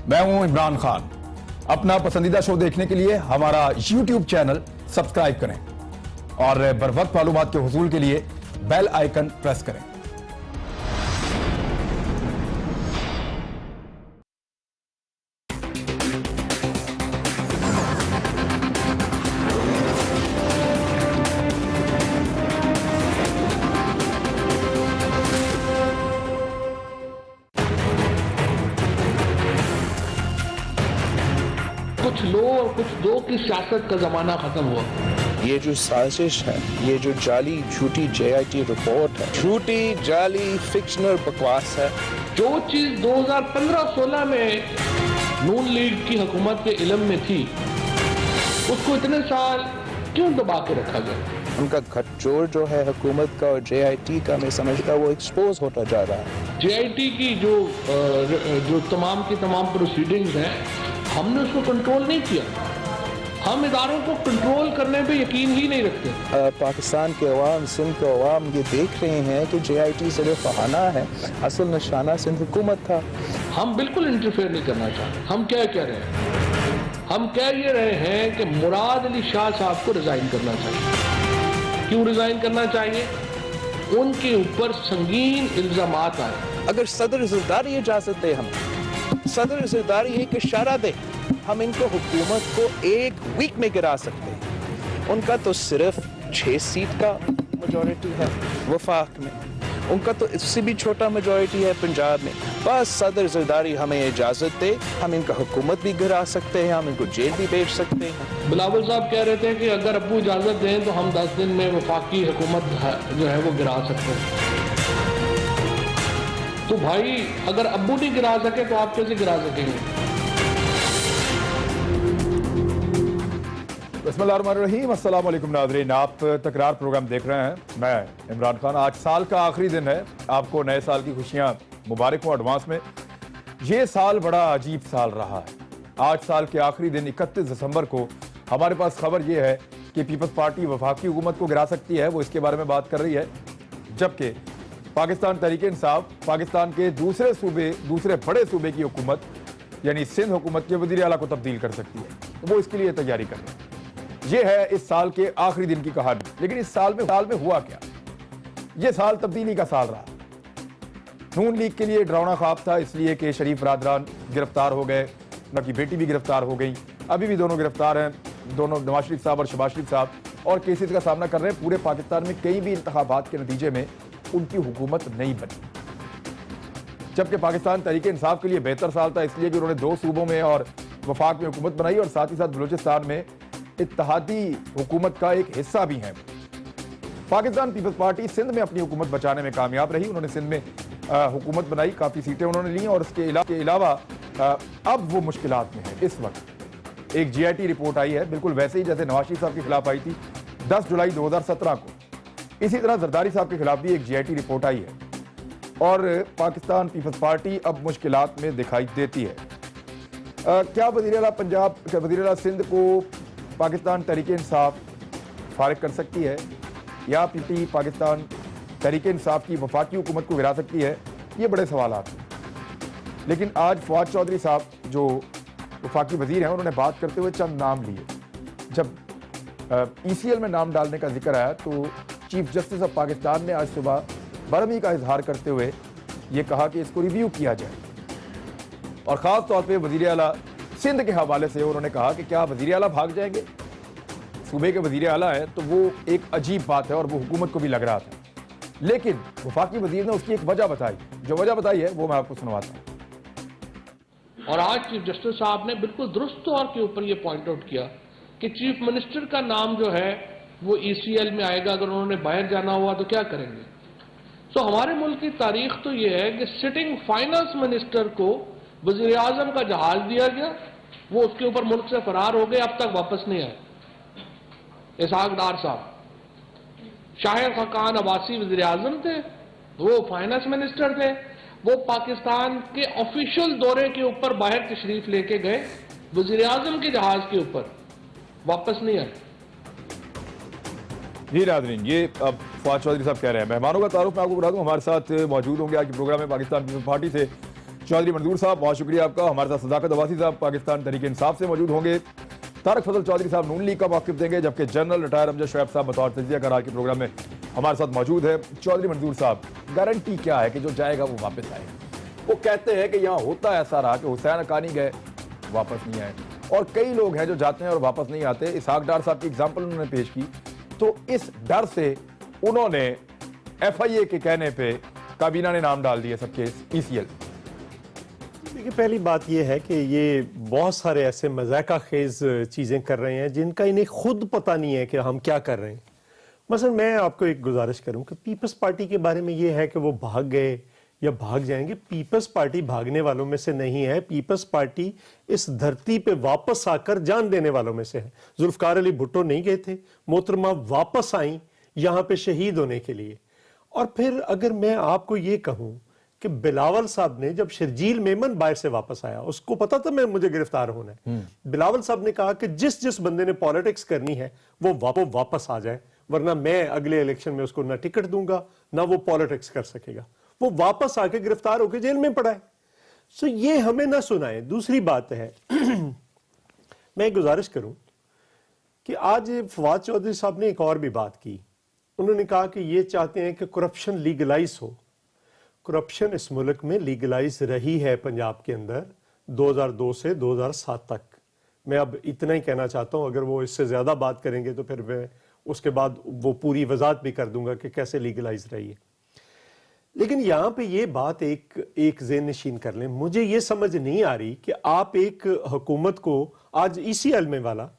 मैं हूं इमरान खान। अपना पसंदीदा शो देखने के लिए हमारा YouTube चैनल सब्सक्राइब करें और बर वक्त मालूमात के हुसूल के लिए बेल आइकन प्रेस करें। कुछ लो और कुछ दो की सियासत का जमाना खत्म हुआ। ये जो साजिश है, ये जो जाली झूठी JIT रिपोर्ट है, झूठी जाली फिक्शनल बकवास है। जो चीज 2015-16 में नून लीग की हुकूमत के इल्म में थी, उसको इतने साल क्यों दबा के रखा गया? उनका गठजोड़ जो है हुकूमत का और JIT का, मैं समझता वो एक्सपोज होता जा रहा है। JIT की जो तमाम की तमाम प्रोसीडिंग्स हैं, हमने उसको कंट्रोल नहीं किया। हम इदारों को कंट्रोल करने पे यकीन ही नहीं रखते। पाकिस्तान के अवाम, सिंध के अवाम ये देख रहे हैं कि JIT सिर्फ बहाना है, असल निशाना सिंध हुकूमत था। हम बिल्कुल इंटरफेयर नहीं करना चाहते। हम क्या कह रहे हैं? हम कह ये रहे हैं कि मुराद अली शाह साहब को रिजाइन करना चाहिए। क्यों रिजाइन करना चाहिए? उनके ऊपर संगीन इल्जामात आए। अगर सदर ज़रदारी इजाजत दे, हम सदर ज़रदारी एक इशारा दे, हम इनको हुकूमत को 1 वीक में गिरा सकते हैं। उनका तो सिर्फ 6 सीट का मेजॉरिटी है वफाक में, उनका तो इससे भी छोटा मेजॉरिटी है पंजाब में। बस सदर ज़रदारी हमें इजाजत दे, हम इनका हुकूमत भी गिरा सकते हैं, हम इनको जेल भी भेज सकते हैं। बिलावल साहब कह रहे थे कि अगर अब्बू इजाजत दें तो हम 10 दिन में वफाकी हुकूमत जो है वो गिरा सकते हैं। तो भाई अगर अब्बू नहीं गिरा सके तो आप कैसे गिरा सकेंगे? बिस्मिल्लाहिर्रहमानिर्रहीम। अस्सलाम वालेकुम नाज़रीन, आप तकरार प्रोग्राम देख रहे हैं। मैं इमरान खान। आज साल का आखिरी दिन है, आपको नए साल की खुशियां मुबारक हो एडवांस में। ये साल बड़ा अजीब साल रहा है। आज साल के आखिरी दिन 31 दिसंबर को हमारे पास खबर यह है कि पीपल्स पार्टी वफाकी हुकूमत को गिरा सकती है, वो इसके बारे में बात कर रही है। जबकि पाकिस्तान तहरीक इंसाफ पाकिस्तान के दूसरे बड़े सूबे की हुकूमत यानी सिंध हुकूमत के वज़ीर आला को तब्दील कर सकती है, तो वो इसके लिए तैयारी कर रहे हैं। ये है इस साल के आखिरी दिन की कहानी। लेकिन इस साल में हुआ क्या? ये साल तब्दीली का साल रहा। नून लीग के लिए डरावना ख्वाब था, इसलिए कि शरीफ बरादरान गिरफ्तार हो गए, उनकी बेटी भी गिरफ्तार हो गई, अभी भी दोनों गिरफ्तार हैं, दोनों नवाज शरीफ साहब और शहबाज शरीफ साहब, और केसेस का सामना कर रहे हैं। पूरे पाकिस्तान में कई भी इंतखाबात के नतीजे में उनकी हुकूमत नहीं बनी। जबकि पाकिस्तान तहरीक इंसाफ के लिए बेहतर साल था, इसलिए कि उन्होंने 2 सूबों में और वफाक में हुकूमत बनाई और साथ ही साथ बलूचिस्तान में इत्तेहादी हुकूमत का एक हिस्सा भी है। पाकिस्तान पीपल्स पार्टी सिंध में अपनी हुकूमत बचाने में कामयाब रही। उन्होंने सिंध में हुकूमत बनाई, काफ़ी सीटें उन्होंने ली, और उसके अलावा अब वो मुश्किलात में है। इस वक्त एक JIT रिपोर्ट आई है, बिल्कुल वैसे ही जैसे नवाज शरीफ साहब के खिलाफ आई थी 10 जुलाई 2017 को। इसी तरह जरदारी साहब के खिलाफ भी एक JIT रिपोर्ट आई है, और पाकिस्तान पीपल्स पार्टी अब मुश्किलात में दिखाई देती है। क्या वज़ीर आला पंजाब, वज़ीर आला सिंध को पाकिस्तान तहरीक इंसाफ फारिग कर सकती है, या PT पाकिस्तान तहरीक इंसाफ की वफाकी हुकूमत को गिरा सकती है? ये बड़े सवालात हैं। लेकिन आज फवाद चौधरी साहब जो वफाकी वज़ीर हैं, उन्होंने बात करते हुए चंद नाम लिए। जब ECL में नाम डालने का जिक्र आया तो चीफ जस्टिस ऑफ पाकिस्तान ने आज सुबह बरहमी का इजहार करते हुए ये कहा कि इसको रिव्यू किया जाए, और ख़ास तौर पे वज़ीर आला सिंध के हवाले से उन्होंने कहा कि क्या वज़ीर आला भाग जाएंगे? सूबे के वज़ीर आला है तो वो एक अजीब बात है, और वो हुकूमत को भी लग रहा था। लेकिन वफाकी वज़ीर ने उसकी एक वजह बताई, जो वजह बताई है वो मैं आपको सुनवाता हूँ। और आज चीफ जस्टिस साहब ने बिल्कुल दुरुस्त तौर के ऊपर ये पॉइंट आउट किया कि चीफ मिनिस्टर का नाम जो है वो ECL में आएगा। अगर उन्होंने बाहर जाना हुआ तो क्या करेंगे? तो हमारे मुल्क की तारीख तो ये है कि सिटिंग फाइनेंस मिनिस्टर को वज़ीर आज़म का जहाज दिया गया, वो उसके ऊपर मुल्क से फरार हो गए, अब तक वापस नहीं आए। इसहाक डार साहब, शाहिद खान अब्बासी वज़ीर आज़म थे, वो फाइनेंस मिनिस्टर थे, वो पाकिस्तान के ऑफिशियल दौरे के ऊपर बाहर तशरीफ लेके गए, वज़ीर आज़म के जहाज के ऊपर, वापस नहीं आए। जी नाज़रीन, ये अब फवाद चौधरी साहब कह रहे हैं। मेहमानों का तारुफ मैं आपको बता दूं, हमारे साथ मौजूद होंगे आज के प्रोग्राम में पाकिस्तान पीपल्स पार्टी से चौधरी मंजूर साहब, बहुत शुक्रिया आपका। हमारे साथ सदाकत अब्बासी साहब पाकिस्तान तहरीक इंसाफ से मौजूद होंगे। तारक फजल चौधरी साहब नून लीग का मौक़िफ़ देंगे, जबकि जनरल रिटायर अमजद शुएब साहब बतौर तजिया कार आज के प्रोग्राम में हमारे साथ मौजूद है। चौधरी मंजूर साहब, गारंटी क्या है कि जो जाएगा वो वापस आएगा? वो कहते हैं कि यहाँ होता ऐसा रहा कि हुसैन हक्कानी गए, वापस नहीं आए, और कई लोग हैं जो जाते हैं और वापस नहीं आते। इसहाक डार साहब की एग्जाम्पल उन्होंने पेश की, तो इस डर से उन्होंने FIA के कहने पे काबीना ने नाम डाल दिए सबके ECL। देखिए, पहली बात यह है कि ये बहुत सारे ऐसे मज़ाक़ा खेज़ चीज़ें कर रहे हैं जिनका इन्हें खुद पता नहीं है कि हम क्या कर रहे हैं। मसलन मैं आपको एक गुजारिश करूं कि पीपल्स पार्टी के बारे में ये है कि वो भाग गए या भाग जाएंगे। पीपल्स पार्टी भागने वालों में से नहीं है। पीपल्स पार्टी इस धरती पे वापस आकर जान देने वालों में से है। जुल्फ़िकार अली भुट्टो नहीं गए थे, मोहतरमा वापस आई यहाँ पे शहीद होने के लिए। और फिर अगर मैं आपको ये कहूं कि बिलावल साहब ने, जब शर्जील मेमन बाहर से वापस आया, उसको पता था मुझे गिरफ्तार होना है, बिलावल साहब ने कहा कि जिस जिस बंदे ने पॉलिटिक्स करनी है वो वापस आ जाए, वरना मैं अगले इलेक्शन में उसको ना टिकट दूंगा ना वो पॉलिटिक्स कर सकेगा। वो वापस आके गिरफ्तार होकर जेल में पड़ा है। सो ये हमें ना सुनाए। दूसरी बात है मैं गुजारिश करूं कि आज फवाद चौधरी साहब ने एक और भी बात की। उन्होंने कहा कि ये चाहते हैं कि करप्शन लीगलाइज हो। करप्शन इस मुल्क में लीगलाइज रही है पंजाब के अंदर 2002 से 2007 तक। मैं अब इतना ही कहना चाहता हूं, अगर वो इससे ज्यादा बात करेंगे तो फिर मैं उसके बाद वो पूरी वजाहत भी कर दूंगा कि कैसे लीगलाइज रही है। लेकिन यहां पे ये बात एक ज़हन नशीन कर लें। मुझे ये समझ नहीं आ रही कि आप एक हुकूमत को, आज ECL में वाला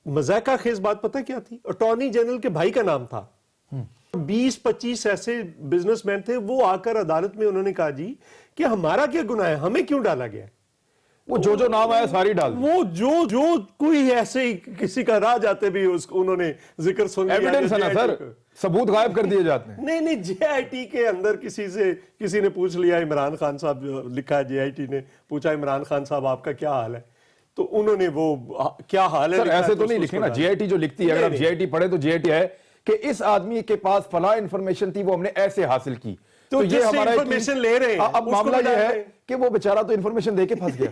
मज़ाक़ा खेज बात पता क्या थी? अटॉर्नी जनरल के भाई का नाम था। 20-25 ऐसे बिजनेसमैन थे, वो आकर अदालत में उन्होंने कहा जी कि हमारा क्या गुनाह है, हमें क्यों डाला गया? वो जो नाम आया सारी डाल दी। वो जो कोई ऐसे ही किसी का राह जाते भी उसको उन्होंने जिक्र सुन लिया। एविडेंस है ना सर, सबूत गायब कर दिए जाते हैं। नहीं, JIT के अंदर किसी ने पूछ लिया, इमरान खान साहब लिखा है, JIT ने पूछा इमरान खान साहब आपका क्या हाल है, तो उन्होंने वो क्या हाल है सर ऐसे तो नहीं लिखे ना। JIT जो लिखती है, अगर आप JIT पढ़े तो JIT है कि इस आदमी के पास फला इंफॉर्मेशन थी, वो हमने ऐसे हासिल की। तो ये हमारा इंफॉर्मेशन ले रहे हैं। अब मामला ये है कि वो बेचारा तो इंफॉर्मेशन देके फंस गया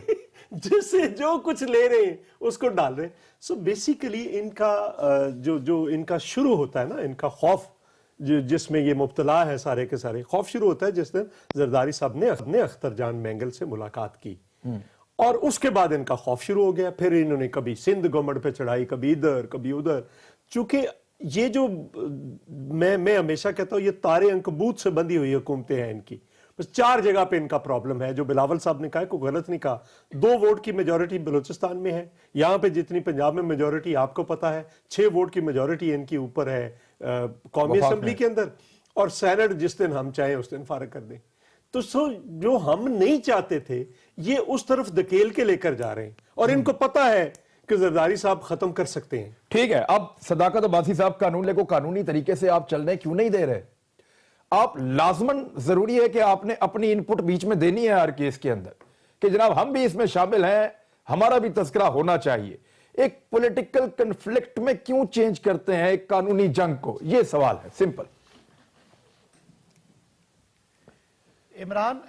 जिससे जो कुछ ले रहे हैं उसको डाल रहे हैं। सो बेसिकली इनका जो इनका शुरू होता है ना, इनका खौफ जिसमें ये मुब्तला है, सारे के सारे खौफ शुरू होता है जिस दिन जरदारी साहब ने अख्तर जान मैंगल से मुलाकात की, और उसके बाद इनका खौफ शुरू हो गया। फिर इन्होंने कभी सिंध गवर्नमेंट पे चढ़ाई, कभी इधर कभी उधर। चूंकि ये जो मैं हमेशा कहता हूं, ये तारे अंकबूत से बंधी हुई हुकूमतें हैं इनकी। बस 4 जगह पे इनका प्रॉब्लम है। जो बिलावल साहब ने कहा, कोई गलत नहीं कहा। 2 वोट की मेजॉरिटी बलूचिस्तान में है, यहां पे जितनी पंजाब में मेजॉरिटी आपको पता है। 6 वोट की मेजॉरिटी इनकी ऊपर है कौमी असेंबली के अंदर, और सेनेट जिस दिन हम चाहें उस दिन फारग कर दें। तो जो हम नहीं चाहते थे, ये उस तरफ धकेल के लेकर जा रहे हैं, और इनको पता है कि जरदारी साहब खत्म कर सकते हैं। ठीक है, अब सदाकत अब्बासी साहब कानून को कानूनी तरीके से आप चलने क्यों नहीं दे रहे? आप लाजमन जरूरी है कि आपने अपनी इनपुट बीच में देनी है हर केस के अंदर कि जनाब हम भी इसमें शामिल हैं, हमारा भी तस्करा होना चाहिए। एक पॉलिटिकल कन्फ्लिक्ट में क्यों चेंज करते हैं एक कानूनी जंग को? यह सवाल है, सिंपल। इमरान,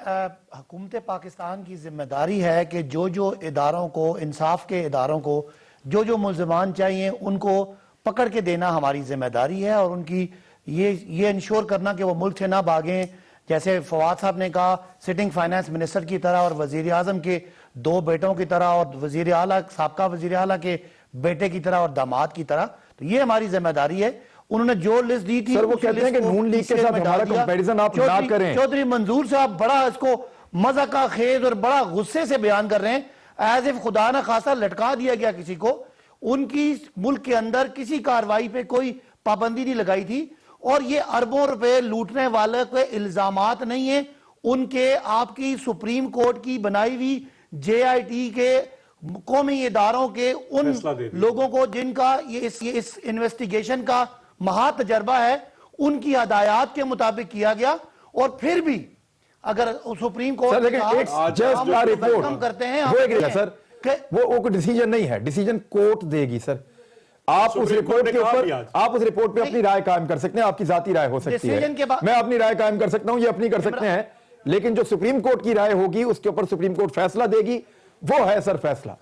हुकूमत पाकिस्तान की जिम्मेदारी है कि जो इदारों को, इंसाफ के इदारों को जो मुल्ज़िमान चाहिए उनको पकड़ के देना हमारी जिम्मेदारी है, और उनकी ये इंश्योर करना कि वो मुल्क से ना भागें। जैसे फवाद साहब ने कहा, सिटिंग फाइनेंस मिनिस्टर की तरह और वजीर आजम के 2 बेटों की तरह, और वजीर आला, साबका वजीर आला के बेटे की तरह और दामाद की तरह। तो ये हमारी जिम्मेदारी है। उन्होंने जो लिस्ट दी थी, सर वो कहते हैं कि नून लीग के साथ हमारा कंपैरिजन आप ना करें। चौधरी मंजूर साहब बड़ा इसको मज़ाक़ा खेज और बड़ा गुस्से से बयान कर रहे हैं, एज इफ खुदा न खासा लटका दिया गया किसी को। उनकी मुल्क के अंदर किसी कार्रवाई पे कोई पाबंदी नहीं लगाई थी, और ये अरबों रुपए लूटने वाले के इल्जामात नहीं है। उनके आपकी सुप्रीम कोर्ट की बनाई हुई JIT के कौमी इदारों के उन लोगों को जिनका ये इस इन्वेस्टिगेशन का महा तजर्बा है, उनकी हदायत के मुताबिक किया गया। और फिर भी अगर सुप्रीम कोर्ट रिपोर्ट करते हैं सर, वो डिसीजन नहीं है, डिसीजन कोर्ट देगी सर। आप उस रिपोर्ट के ऊपर, आप उस रिपोर्ट पे अपनी राय कायम कर सकते हैं, आपकी जाती राय हो सकती है। मैं अपनी राय कायम कर सकता हूं, ये अपनी कर सकते हैं। लेकिन जो सुप्रीम कोर्ट की राय होगी उसके ऊपर सुप्रीम कोर्ट फैसला देगी, वो है सर फैसला।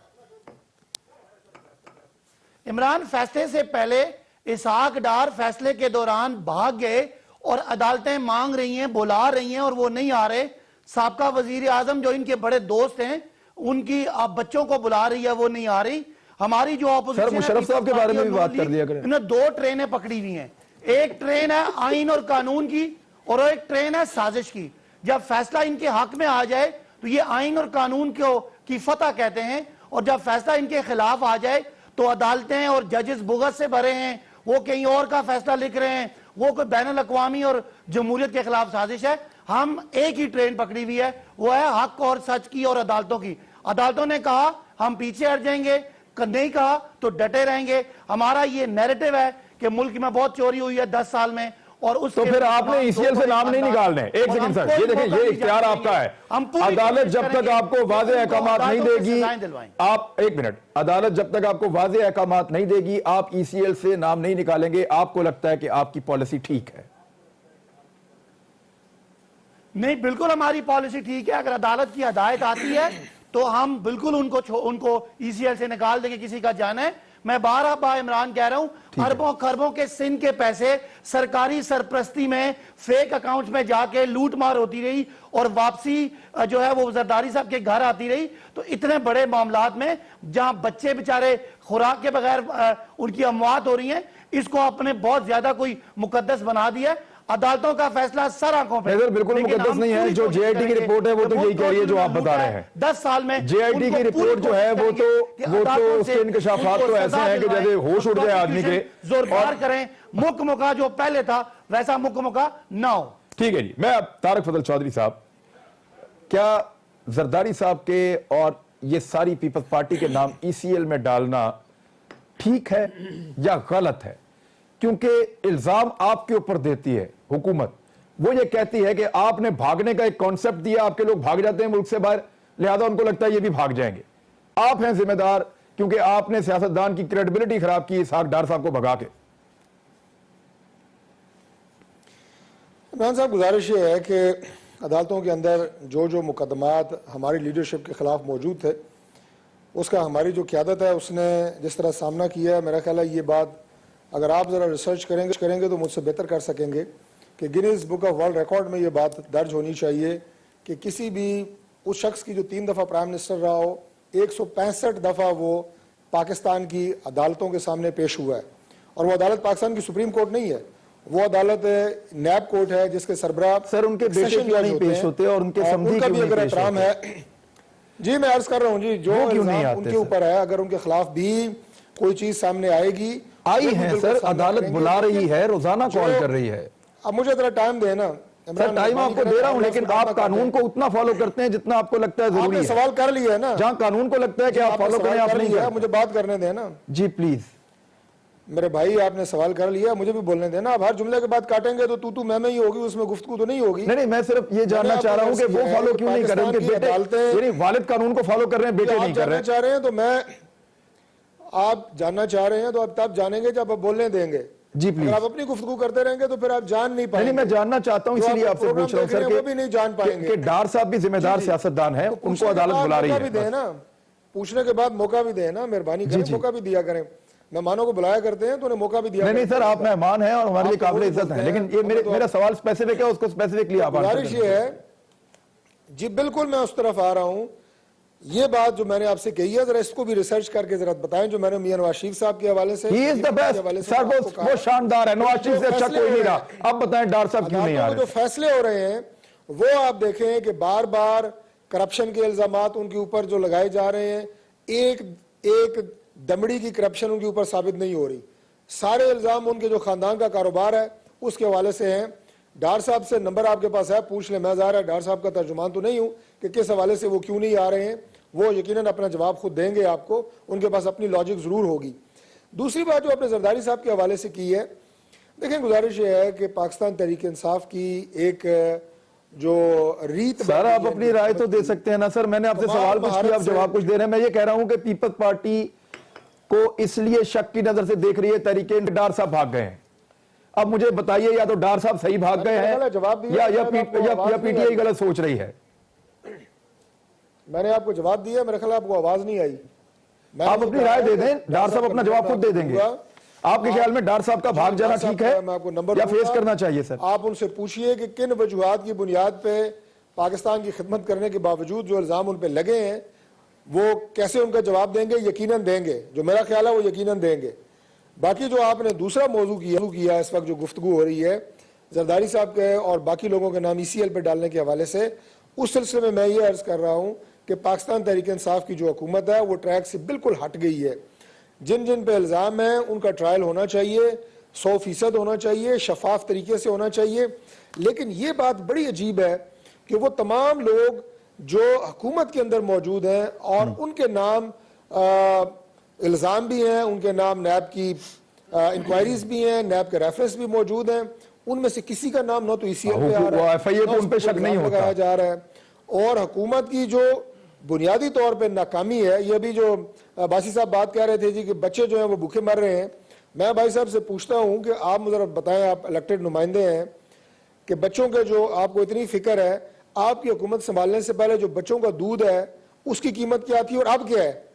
इमरान, फैसले से पहले इसहाक डार फैसले के दौरान भाग गए और अदालतें मांग रही हैं, बुला रही हैं और वो नहीं आ रहे। साबका वजीर आजम जो इनके बड़े दोस्त हैं, उनकी आप बच्चों को बुला रही है, वो नहीं आ रही। हमारी जो ऑपोजिशन, सर मुशर्रफ साहब के बारे में भी बात कर दिया करें। इन्होंने 2 ट्रेनें पकड़ी हुई हैं, एक ट्रेन है आइन और कानून की और एक ट्रेन है साजिश की। जब फैसला इनके हक में आ जाए तो ये आइन और कानून की फतह कहते हैं, और जब फैसला इनके खिलाफ आ जाए तो अदालतें और जजेस बुगत से भरे हैं, वो कहीं और का फैसला लिख रहे हैं, वो कोई बैनुल अक़वामी और जमहूरियत के खिलाफ साजिश है। हम एक ही ट्रेन पकड़ी हुई है, वो है हक और सच की और अदालतों की। अदालतों ने कहा हम पीछे हट जाएंगे, नहीं कहा तो डटे रहेंगे। हमारा ये नैरेटिव है कि मुल्क में बहुत चोरी हुई है 10 साल में, और उस तो फिर आपने ईसीएल से नाम नहीं निकालने। एक सेकंड सर, ये देखिए, ये इख्तियार आपका है। अदालत जब तक आपको वाज़ेह अहकामात नहीं देगी, आप एक मिनट, अदालत जब तक आपको वाज़ेह अहकामात नहीं देगी, आप ईसीएल से नाम नहीं निकालेंगे। आपको लगता है कि आपकी पॉलिसी ठीक है? नहीं, बिल्कुल हमारी पॉलिसी ठीक है। अगर अदालत की हदायत आती है तो हम बिल्कुल उनको ईसीएल से निकाल देंगे, किसी का जाना है। मैं बार इमरान कह रहा हूं, अरबों खरबों के सिंध के पैसे सरकारी सरपरस्ती में फेक अकाउंट्स में जाके लूट मार होती रही और वापसी जो है वो जरदारी साहब के घर आती रही। तो इतने बड़े मामलात में जहां बच्चे बेचारे खुराक के बगैर उनकी अमवात हो रही है, इसको आपने बहुत ज्यादा कोई मुकद्दस बना दिया है। अदालतों का फैसला सर आंखों पे। बिल्कुल मुकद्दस नहीं है। जो जेआईटी की रिपोर्ट है वो तो यही कह रही है जो आप बता रहे हैं। 10 साल में जेआईटी की रिपोर्ट जो है वो तो उसके इंकशाफात तो ऐसे हैं कि जैसे होश उड़ जाए आदमी के। जोरदार करें, मुक मुका जो पहले था वैसा मुक मुका ना हो। ठीक है जी। मैं अब तारक फजल चौधरी साहब, क्या जरदारी साहब के और ये सारी पीपल्स पार्टी के नाम ईसीएल में डालना ठीक है या गलत है? क्योंकि इल्जाम आपके ऊपर देती है हुकूमत, वो ये कहती है कि आपने भागने का एक कॉन्सेप्ट दिया, आपके लोग भाग जाते हैं मुल्क से बाहर, लिहाजा उनको लगता है ये भी भाग जाएंगे। आप हैं जिम्मेदार, क्योंकि आपने सियासतदान की क्रेडिबिलिटी खराब की इसहाक डार साहब को भगा के। इमरान साहब, गुजारिश ये है कि अदालतों के अंदर जो जो मुकदमात हमारी लीडरशिप के खिलाफ मौजूद थे, उसका हमारी जो क़यादत है उसने जिस तरह सामना किया है, मेरा ख्याल है ये बात अगर आप ज़रा रिसर्च करेंगे तो मुझसे बेहतर कर सकेंगे कि Guinness book of world record में ये बात दर्ज होनी चाहिए कि किसी भी उस शख्स की जो 3 दफ़ा प्राइम मिनिस्टर रहा हो, 165 दफ़ा वो पाकिस्तान की अदालतों के सामने पेश हुआ है। और वो अदालत पाकिस्तान की सुप्रीम कोर्ट नहीं है, वो अदालत नैब कोर्ट है जिसके सरबराह सर उनके बेटे क्यों नहीं पेश होते और उनके समधी उनका भी क्यों अगर नहीं पेश एहतराम होते? है। जी मैं अर्ज कर रहा हूँ जी, जो वो क्यों नहीं इल्जाम आते उनके सर? ऊपर है, अगर उनके खिलाफ भी कोई चीज सामने आएगी, आई वो है बिल्कुल सर, सामना अदालत करेंगे। बुला रही है, रोजाना जो- कॉल कर रही है। अब मुझे जरा टाइम देना सर टाइम आपको दे रहा हूं, लेकिन आप कानून को उतना फॉलो करते हैं जितना आपको लगता है जरूरी आपने है। सवाल कर लिया है ना, जहां कानून को लगता है कि आप आपने फॉलो करें, सवाल आप कर नहीं लिया है, करते। मुझे बात करने देना जी प्लीज। मेरे भाई, आपने सवाल कर लिया, मुझे भी बोलने देना। अब हर जुमले के बाद काटेंगे तो तू मैं ही होगी, उसमें गुफ्तगू तो नहीं होगी। नहीं, मैं सिर्फ ये जानना चाह रहा हूं कि वो फॉलो क्यों नहीं कर रहे, उनके बेटे यानी वालिद कानून को फॉलो कर रहे हैं, बेटे आप नहीं कर जानना रहे। चाह रहे हैं तो आप जानना चाह रहे हैं तो आप तब जानेंगे जब आप बोलने देंगे। जी प्लीज। अगर आप अपनी गुफ्तगू करते रहेंगे तो फिर आप जान नहीं पाएंगे। नहीं, मैं जानना चाहता हूं, जो इसीलिए आप आपसे प्रोग्राम पूछ रहा हूं देख रहे सर हैं, वो भी नहीं जान पाएंगे। कि डार साहब भी जिम्मेदार सियासतदान है, तो उनको पूछने के अदालत बाद बुला रही मौका भी है। दें ना, पूछने के बाद मौका भी दें ना, मेहरबानी करें, मौका भी दिया करें। मेहमानों को बुलाया करते हैं तो उन्हें मौका भी दिया नहीं करें। सर, आप मेहमान हैं और हमारे लिए आप तो काबिल वही इज्जत बोलते हैं, हैं, लेकिन ये मेरा सवाल स्पेसिफिक है, उसको स्पेसिफिकली आप आंसर गुजारिश करें। ये है जी, बिल्कुल मैं उस तरफ आ रहा हूं। ये बात जो मैंने आपसे कही है, जरा इसको भी रिसर्च करके जरा बताएं, जो मैंने मियां नवाज शरीफ साहब के हवाले से, He is the best, sir वो शानदार है, नवाज शरीफ से अच्छा कोई नहीं रहा। अब बताएं डार साहब क्यों नहीं आ जो रहे? फैसले हो रहे हैं वो आप देखें कि बार बार करप्शन के इल्जामात उनके ऊपर जो लगाए जा रहे हैं, एक दमड़ी की करप्शन उनके ऊपर साबित नहीं हो रही। सारे इल्जाम उनके जो खानदान का कारोबार है उसके हवाले से हैं। डार साहब से नंबर आपके पास है, पूछ ले। मैं ज़ाहिर है डार साहब का तर्जुमान तो नहीं हूं कि किस हवाले से वो क्यों नहीं आ रहे हैं, वो यकीनन अपना जवाब खुद देंगे आपको, उनके पास अपनी लॉजिक जरूर होगी। दूसरी बात जो आपने जरदारी साहब के हवाले से की है, देखें गुजारिश ये है कि पाकिस्तान तहरीक इंसाफ की एक जो रीत, सर आप अपनी राय तो दे सकते हैं ना सर, मैंने आपसे सवाल कुछ किया, आप जवाब कुछ दे रहे हैं। मैं ये कह रहा हूं कि पीपल्स पार्टी को इसलिए शक की नजर से देख रही है तहरीके डार साहब भाग गए हैं। अब मुझे बताइए, या तो डार साहब सही भाग गए हैं जवाब दिया, या मैंने आपको आवाज नहीं पीटीआई आई। गलत सोच रही है। मैंने आपको जवाब दिया, मेरे ख्याल आपको आवाज नहीं आई। आप अपनी राय दे दें, डार साहब अपना जवाब खुद दे देंगे। आपके ख्याल में डार साहब का भाग जाना ठीक है मैं आपको नंबर या फेस दूंगा। करना चाहिए? सर आप उनसे पूछिए कि किन वजूहात की बुनियाद पे पाकिस्तान की खिदमत करने के बावजूद जो इल्जाम उन पे लगे हैं वो कैसे उनका जवाब देंगे। यकीनन देंगे, जो मेरा ख्याल है वो यकीनन देंगे। बाकी जो आपने दूसरा मौजू किया इस वक्त जो गुफ्तगू हो रही है जरदारी साहब के और बाकी लोगों के नाम ECL पे डालने के हवाले से, उस सिलसिले में मैं ये अर्ज कर रहा हूँ कि पाकिस्तान तहरीक इंसाफ की जो हुकूमत है वो ट्रैक से बिल्कुल हट गई है। जिन जिन पे इल्ज़ाम है उनका ट्रायल होना चाहिए, 100% होना चाहिए, शफाफ तरीके से होना चाहिए। लेकिन ये बात बड़ी अजीब है कि वो तमाम लोग जो हुकूमत के अंदर मौजूद हैं और उनके नाम इल्ज़ाम भी हैं, उनके नाम नैब की इंक्वायरीज भी हैं, नैब के रेफरेंस भी मौजूद हैं, उनमें से किसी का नाम ना तो ECL पे आ रहा है, FIA पे उन पे शक नहीं होता लगाया जा रहा है। और हुकूमत की जो बुनियादी तौर पे नाकामी है, ये अभी जो बासी साहब बात कह रहे थे जी कि बच्चे जो हैं वो भूखे मर रहे हैं, मैं भाई साहब से पूछता हूँ कि आप मुझे बताएं, आप इलेक्टेड नुमाइंदे हैं, कि बच्चों के जो आपको इतनी फिक्र है, आपकी हुकूमत संभालने से पहले जो बच्चों का दूध है उसकी कीमत क्या थी और अब क्या है?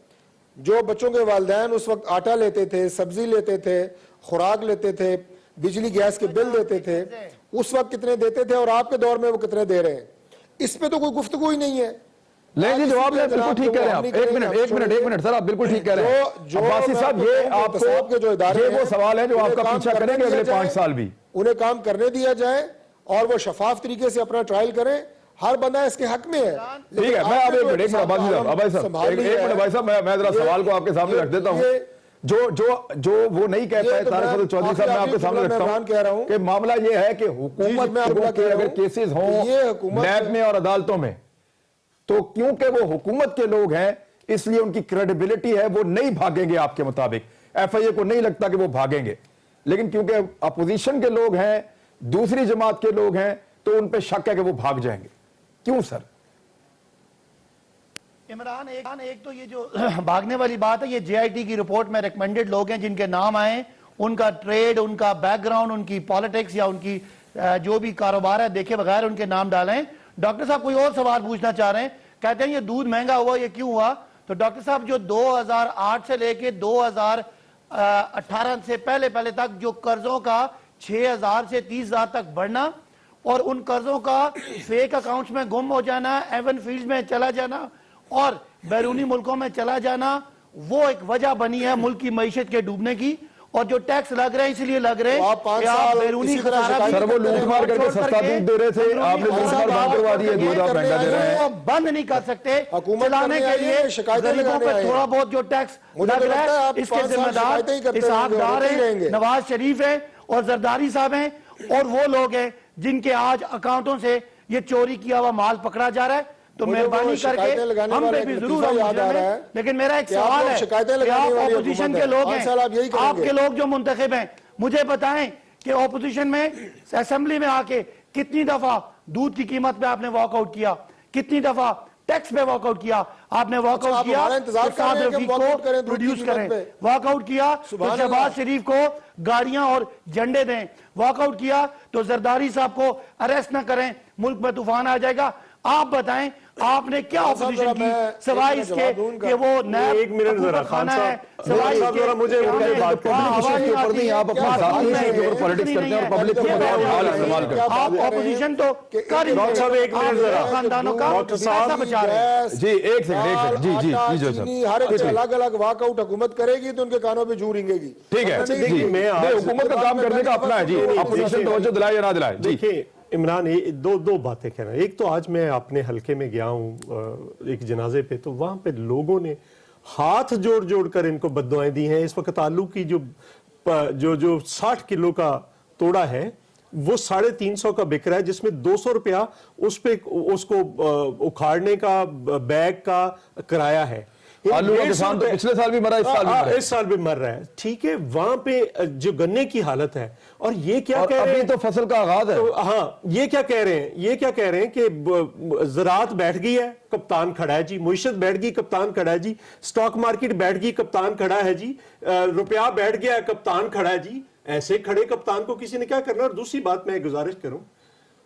जो बच्चों के वालिदैन उस वक्त आटा लेते थे, सब्जी लेते थे, खुराक लेते थे, बिजली गैस के बिल देते थे, उस वक्त कितने देते थे और आपके दौर में वो कितने दे रहे हैं? इस पे तो कोई गुफ्तगू ही नहीं है। नहीं जी, जवाब नहीं, बिल्कुल ठीक कह रहे हैं आप। एक मिनट सर, आप बिल्कुल ठीक कह रहे हैं। अब्बासी साहब, ये आपको जो इदारे ये वो सवाल है जो आपका पीछा करेंगे अगले 5 साल भी। उन्हें काम करने दिया जाए और वो शफाफ तरीके से अपना ट्रायल करें। हर बंदा इसके हक में है। ठीक है, मैं अब एक मिनट अब्बासी साहब, भाई साहब, मैं जरा सवाल को आपके सामने रख देता हूँ। जो वो नहीं कह पाए तारिक फजल चौधरी साहब, मैं आपके सामने रखता हूँ कि मामला ये है कि हुकूमत के अगर केसेस हों नैब में और अदालतों में, तो क्योंकि वो हुकूमत के लोग हैं इसलिए उनकी क्रेडिबिलिटी है, वो नहीं भागेंगे आपके मुताबिक। FIA को नहीं लगता कि वो भागेंगे, लेकिन क्योंकि अपोजिशन के लोग हैं, दूसरी जमात के लोग हैं, तो उन पे शक है कि वो भाग जाएंगे। क्यों सर? इमरान, एक तो ये जो भागने वाली बात है, ये JIT की रिपोर्ट में रिकमेंडेड लोग हैं जिनके नाम आए, उनका ट्रेड, उनका बैकग्राउंड, उनकी पॉलिटिक्स या उनकी जो भी कारोबार है देखे बगैर उनके नाम डालें। डॉक्टर साहब कोई और सवाल पूछना चाह रहे हैं, कहते हैं ये दूध महंगा हुआ, ये क्यों हुआ? तो डॉक्टर साहब, जो 2008 से लेके 2018 से पहले तक जो कर्जों का 6,000 से 30,000 तक बढ़ना और उन कर्जों का फेक अकाउंट्स में गुम हो जाना, एवन फील्ड में चला जाना और बैरूनी मुल्कों में चला जाना, वो एक वजह बनी है मुल्क की मईशत के डूबने की। और जो टैक्स लग रहे हैं इसलिए लग रहे हैं कि आप बैरूनी सर वो लूट मार करके सस्ता दूध दे रहे थे, आपने लूट मार बंद करवा दी है, दूध आप महंगा दे रहे हैं। बंद नहीं कर सकते, चलाने के लिए गरीबों पर थोड़ा बहुत जो टैक्स लग रहा है इसके जिम्मेदार इसहाक डार है, नवाज शरीफ है और जरदारी साहब हैं और वो लोग हैं जिनके आज अकाउंटों से ये चोरी किया हुआ माल पकड़ा जा रहा है। तो मेहरबानी करके हम पे भी जरूर याद आ रहा है, लेकिन मेरा एक सवाल है कि आप ऑपोजिशन के लोग हैं, आपके लोग जो मुंतखब हैं, मुझे बताएं कि ऑपोजिशन में असेंबली में आके कितनी दफा दूध की कीमत पे आपने वॉकआउट किया, कितनी दफा टैक्स पे वॉकआउट किया, आपने वॉकआउट किया तो साद रफीक को प्रोड्यूस करें, वॉकआउट किया तो शहबाज शरीफ को गाड़ियां और झंडे दें, वॉकआउट किया तो जरदारी साहब को अरेस्ट न करें, मुल्क में तूफान आ जाएगा। आप बताएं आपने क्या ऑपोजिशन की सवाई इसके कि वो नया एक मिनट जरा खाना है, सवाई जरा मुझे पब्लिक के ऊपर नहीं, आप अपने जाती इश्यू के ऊपर पॉलिटिक्स करते हैं और पब्लिक के ऊपर हाल इस्तेमाल करते हैं। आप ऑपोजिशन तो कर ही डॉक्टर साहब एक मिनट जरा, खानदानों का डॉक्टर साहब पैसा बचा रहे हैं। जी एक सेकंड जी जो सर हर एक अलग अलग वॉकआउट हुकूमत करेगी तो उनके कानों पे जू रिंगेगी। ठीक है जी, हुकूमत का काम करने का अपना है जी, अपोजिशन तवज्जो दिलाए या ना दिलाए जी। देखिए इमरान, ये दो बातें कह रहे हैं। एक तो आज मैं अपने हलके में गया हूँ एक जनाजे पे, तो वहां पे लोगों ने हाथ जोड़ जोड़ कर इनको बद्दुआएं दी हैं। इस वक्त आलू की जो 60 किलो का तोड़ा है वो 350 का बिक रहा है, जिसमें 200 रुपया उस पे उसको उखाड़ने का बैग का किराया है। आलू का किसान तो पिछले साल भी मरा, इस साल भी मरा, इस साल भी मर रहा है। ठीक है, वहां पे जो गन्ने की हालत है और ये क्या कह रहे हैं, तो फसल का आगाज है। तो हाँ, ये क्या कह रहे हैं कि ज़राअत बैठ गई है, कप्तान खड़ा है जी, मुईशत बैठ गई, कप्तान खड़ा है जी, स्टॉक मार्केट बैठ गई, कप्तान खड़ा है जी, रुपया बैठ गया है, कप्तान खड़ा है जी। ऐसे खड़े कप्तान को किसी ने क्या करना। और दूसरी बात मैं गुजारिश करूं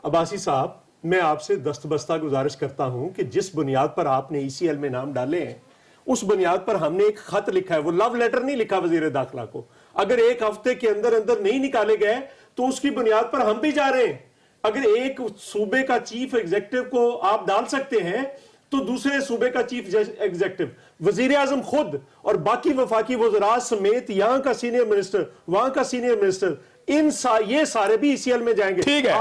अब्बासी साहब, मैं आपसे दस्तबस्ता गुजारिश करता हूं कि जिस बुनियाद पर आपने ईसीएल में नाम डाले हैं उस बुनियाद पर हमने एक खत लिखा है, वो लव लेटर नहीं लिखा वजीर दाखिला को। अगर एक हफ्ते के अंदर अंदर नहीं निकाले गए तो उसकी बुनियाद पर हम भी जा रहे हैं। अगर एक सूबे का चीफ एग्जीक्यूटिव को आप डाल सकते हैं तो दूसरे सूबे का चीफ एग्जीक्यूटिव, वजीर आजम खुद और बाकी वफाकी वज़रात समेत यहां का सीनियर मिनिस्टर, वहां का सीनियर मिनिस्टर, ये सारे भी ईसीएल में जाएंगे। ठीक है,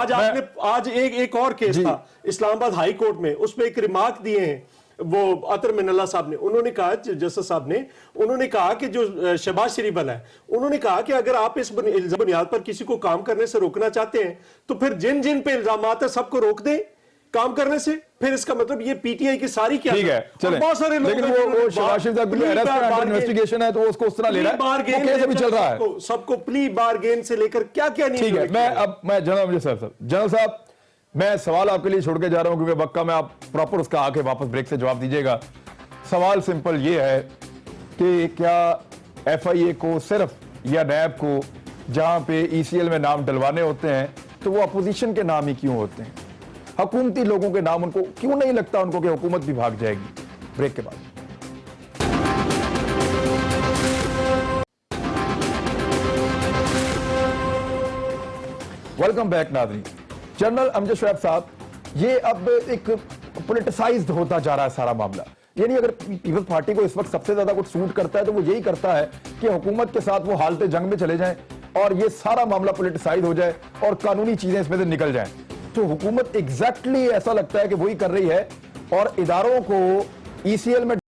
आज एक और केस था इस्लामाबाद हाई कोर्ट में, उस पर एक रिमार्क दिए हैं वो अतर मिनल्ला साहब ने। उन्होंने कहा, जस्टिस साहब ने, उन्होंने कहा कि जो शहबाज शरीफ वाला है, उन्होंने कहा कि अगर आप इस बुनियाद पर किसी को काम करने से रोकना चाहते हैं तो फिर जिन जिन पे इल्जामात है सबको रोक दें काम करने से। फिर इसका मतलब ये पीटीआई की सारी क्या, ठीक है, चलें। बहुत सारे लोग, लेकिन वो शहबाज शरीफ साहब की अरेस्ट का इन्वेस्टिगेशन है तो उसको उस तरह ले रहा है, वो कैसे भी चल रहा है, सबको प्ली बारगेन से लेकर क्या क्या नहीं। ठीक है, मैं जनरल साहब मैं सवाल आपके लिए छोड़ के जा रहा हूं क्योंकि वक्त में आप प्रॉपर उसका आके वापस ब्रेक से जवाब दीजिएगा। सवाल सिंपल ये है कि क्या एफआईए को सिर्फ या नैब को जहां पे ईसीएल में नाम डलवाने होते हैं तो वो अपोजिशन के नाम ही क्यों होते हैं? हुकूमती लोगों के नाम उनको क्यों नहीं लगता उनको कि हुकूमत भी भाग जाएगी? ब्रेक के बाद वेलकम बैक नाज़रीन। जनरल अमजद शुएब साहब, ये अब एक पॉलिटिसाइज्ड होता जा रहा है सारा मामला। यानी अगर पीपल्स पार्टी को इस वक्त सबसे ज्यादा कुछ सूट करता है तो वो यही करता है कि हुकूमत के साथ वो हालत जंग में चले जाएं और ये सारा मामला पॉलिटिसाइज हो जाए और कानूनी चीजें इसमें से निकल जाएं। तो हुकूमत एग्जैक्टली ऐसा लगता है कि वही कर रही है और इदारों को ईसीएल में